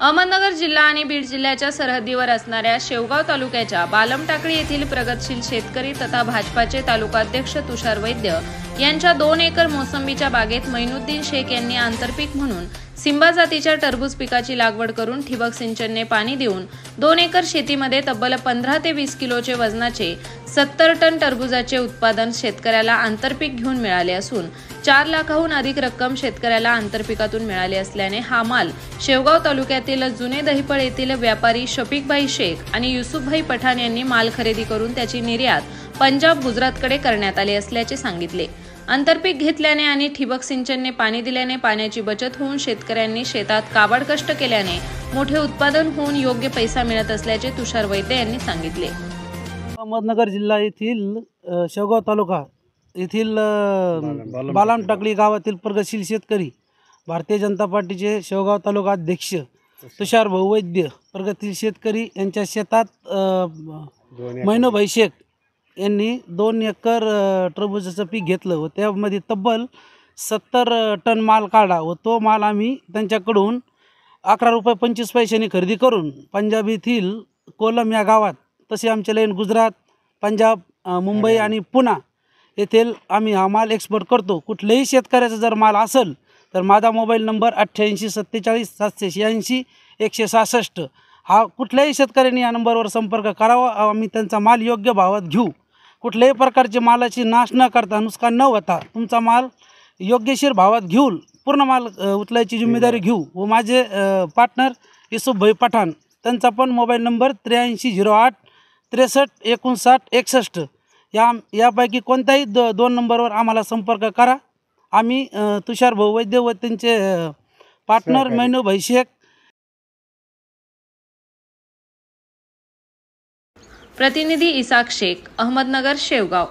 अहमदनगर जिल्हा आणि बीड जिल्ह्याच्या सरहद्दीवर असणाऱ्या शेवगाव तालुक्याच्या बालमटाकळी येथील प्रगतशील शेतकरी तथा भाजपाचे तालुकाध्यक्ष तुषार वैद्य यांच्या 2 एकर मोसंबीच्या बागेत मैनुद्दीन शेख यांनी आंतरपीक म्हणून सिंबा जातीच्या टरबूज पिकाची लागवड करून ठिबक सिंचनने पाणी देऊन 2 एकर शेतीमध्ये तब्बल 15 ते 20 किलोचे वजनाचे 70 टन टरबूजाचे उत्पादन शेतकऱ्याला आंतरपीक घेऊन मिळाले असून 4 लाखाहून अधिक रक्कम शेतकऱ्याला आंतरपिकातून मिळाली असल्याने हा माल शेवगाव तालुक्यातील जुने दहिपळ येथील व्यापारी शफीकभाई शेख आणि युसुफभाई पठाण यांनी माल खरेदी करून त्याची निर्यात पंजाब गुजरातकडे करण्यात आली असल्याचे सांगितले। आंतरपीक घेतल्याने आणि ठिबक सिंचनने पाणी दिल्याने पाण्याची बचत होऊन शेतकऱ्यांनी शेतात काबाड कष्ट केल्याने मोठे उत्पादन होऊन योग्य पैसा मिळत असल्याचे तुषार वैद्य यांनी सांगितले। अहमदनगर जिल्हा येथील शेवगाव तालुका येथील बालमटाकळी गावातील प्रगतशील शेतकरी भारतीय जनता पार्टीचे शेवगाव तालुका अध्यक्ष तुषार भाऊ वैद्य प्रगतशील शेतकरी यांच्या शेतात मैनुभाई शेख यांनी 2 एकर टरबूजाचं पीक घेतलं व त्यामध्ये तब्बल 70 टन माल काढला व तो माल आम्ही त्यांच्याकडून 11 रुपये 25 पैशांनी खरेदी करून पंजाब येथील कोलम या गावात तसे आमच्या लाईन गुजरात, पंजाब, मुंबई आणि पुणे येथील आम्ही हा माल एक्सपोर्ट करतो। कुठल्याही शेतकऱ्याचा जर माल असेल तर माझा मोबाईल नंबर 88 47 786 166 हा कुठल्याही शेतकऱ्यांनी या नंबरवर संपर्क करावा। आम्ही त्यांचा माल योग्य भावात घेऊ। कुठल्याही प्रकारचे मालाची नाश न करता नुकसान न होता तुमचा माल योग्यशीर भावात घेऊन पूर्ण माल उचलायची जिम्मेदारी घेऊ। व माझे पार्टनर युसुफभाई पठाण त्यांचा पण मोबाईल नंबर 8308 63 59 61 यापैकी कोणत्याही 2 नंबरवर आम्हाला संपर्क करा। आम्ही तुषार भाऊ वैद्य व त्यांचे पार्टनर मैनुभाई शेख। प्रतिनिधी इसाक शेख, अहमदनगर, शेवगाव।